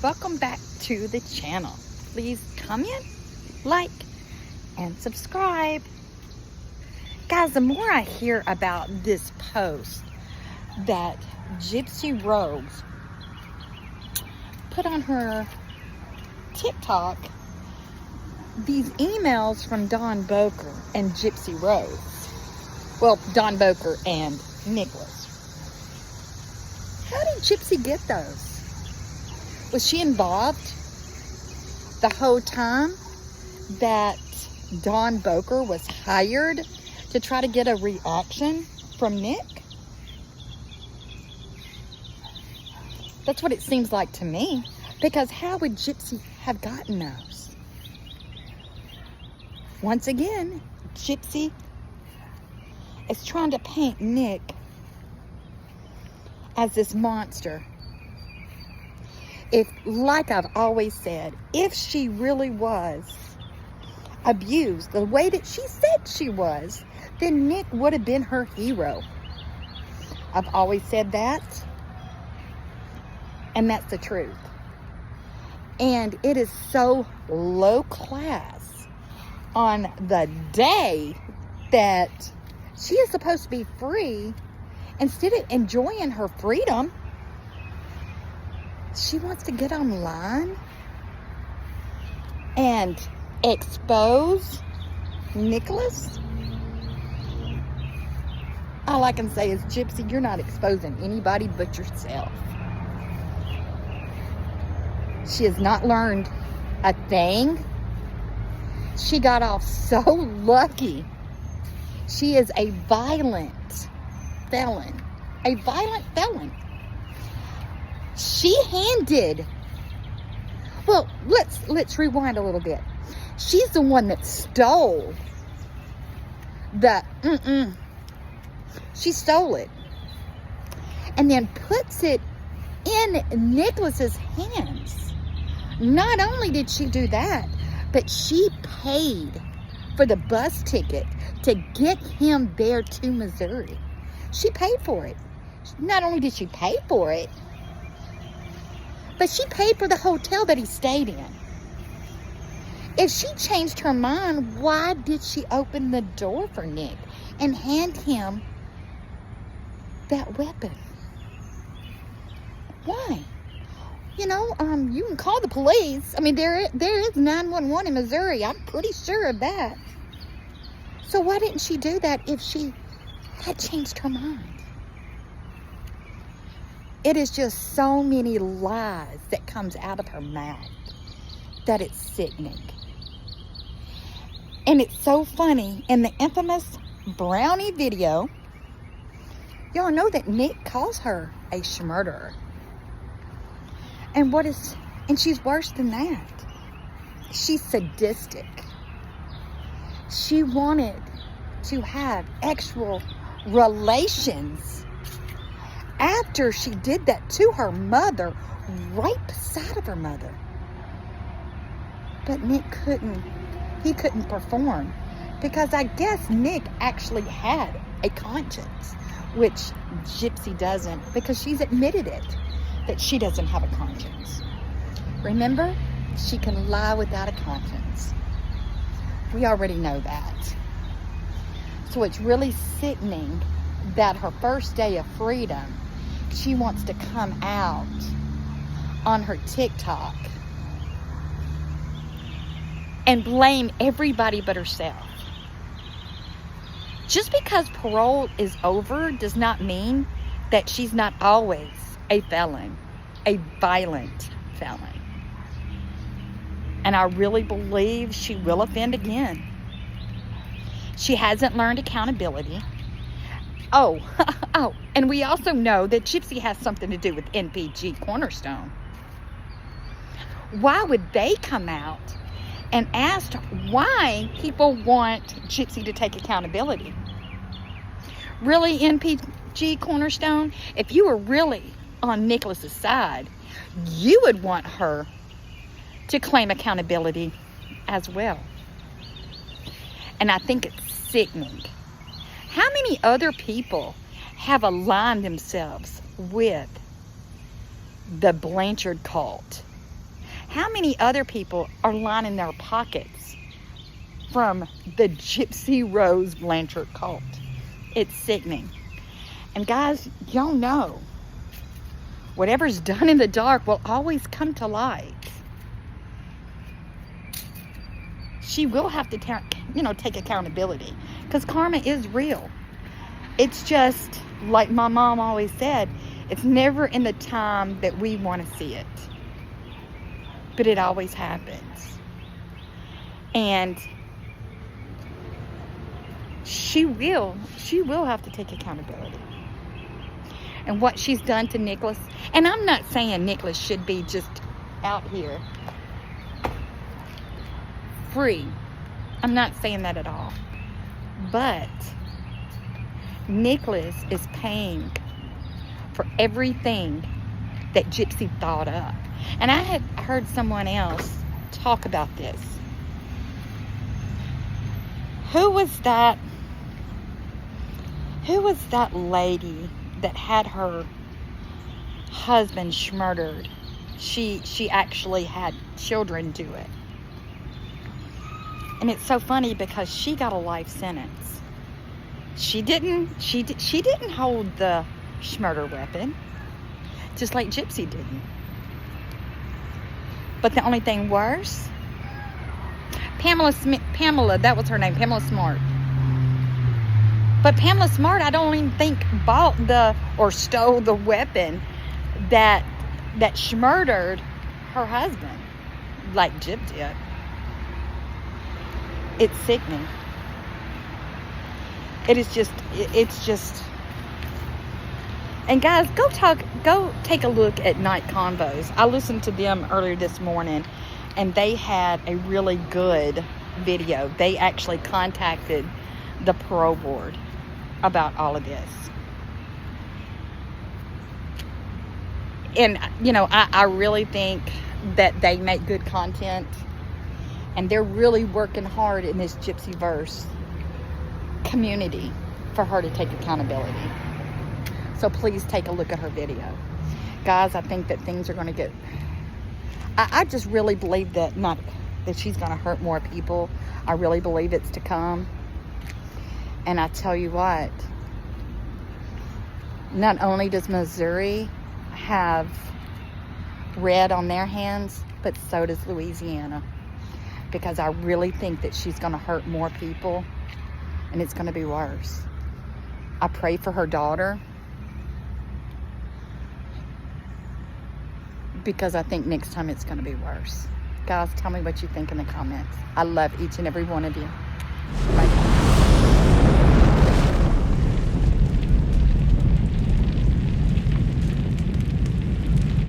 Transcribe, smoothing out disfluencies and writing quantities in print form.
welcome back to the channel. Please comment, like, and subscribe. Guys, the more I hear about this post that Gypsy Rose put on her TikTok, these emails from Don Boker and Gypsy Rose. Well, Don Boker and Nicholas. How did Gypsy get those? Was she involved the whole time that Don Boker was hired to try to get a reaction from Nick? That's what it seems like to me. Because how would Gypsy have gotten those? Once again, Gypsy is trying to paint Nick as this monster. If, like I've always said, if she really was abused the way that she said she was, then Nick would have been her hero. I've always said that, and that's the truth. And it is so low class on the day that she is supposed to be free. Instead of enjoying her freedom, she wants to get online and expose Nicholas. All I can say is, Gypsy, you're not exposing anybody but yourself. She has not learned a thing. She got off so lucky. She is a violent felon. A violent felon. She handed. Well, let's rewind a little bit. She's the one that stole the She stole it. And then puts it in Nicholas's hands. Not only did she do that, but she paid for the bus ticket to get him there to Missouri. She paid for it. Not only did she pay for it, but she paid for the hotel that he stayed in. If she changed her mind, why did she open the door for Nick and hand him that weapon? Why? You know, you can call the police. I mean, there is 911 in Missouri. I'm pretty sure of that. So why didn't she do that if she had changed her mind? It is just so many lies that comes out of her mouth that it's sickening. And it's so funny. In the infamous Brownie video, y'all know that Nick calls her a Shmurderer. And she's worse than that. She's sadistic. She wanted to have actual relations after she did that to her mother, right beside of her mother. But Nick couldn't perform, because I guess Nick actually had a conscience, which Gypsy doesn't, because she's admitted it, that she doesn't have a conscience. Remember, she can lie without a conscience. We already know that. So it's really sickening that her first day of freedom, she wants to come out on her TikTok and blame everybody but herself. Just because parole is over does not mean that she's not always a felon, a violent felon. And I really believe she will offend again. She hasn't learned accountability. Oh, and we also know that Gypsy has something to do with NPG Cornerstone. Why would they come out and ask why people want Gypsy to take accountability? Really, NPG Cornerstone, if you were really on Nicholas's side, you would want her to claim accountability as well. And I think it's sickening. How many other people have aligned themselves with the Blanchard cult How many other people are lining their pockets from the Gypsy Rose Blanchard cult? It's sickening. And guys, y'all know, whatever's done in the dark will always come to light. She will have to, take accountability, because karma is real. It's just, like my mom always said, it's never in the time that we want to see it. But it always happens. And she will have to take accountability. And what she's done to Nicholas, and I'm not saying Nicholas should be just out here free. I'm not saying that at all. But Nicholas is paying for everything that Gypsy thought up. And I had heard someone else talk about this. Who was that lady that had her husband Shmurdered? She actually had children do it. And it's so funny because she got a life sentence. She didn't hold the Shmurder weapon, just like Gypsy didn't. But the only thing worse, Pamela, that was her name, Pamela Smart. But Pamela Smart, I don't even think bought or stole the weapon that Shmurdered her husband, like Gyp did. It's sickening. It's just. And guys, go take a look at Night Convos. I listened to them earlier this morning, and they had a really good video. They actually contacted the parole board about all of this. And, I really think that they make good content, and they're really working hard in this Gypsy verse community for her to take accountability. So please take a look at her video. Guys, I think that things are going to get... I just really believe that she's going to hurt more people. I really believe it's to come. And I tell you what, not only does Missouri have red on their hands, but so does Louisiana. Because I really think that she's going to hurt more people, and it's going to be worse. I pray for her daughter, because I think next time it's going to be worse. Guys, tell me what you think in the comments. I love each and every one of you.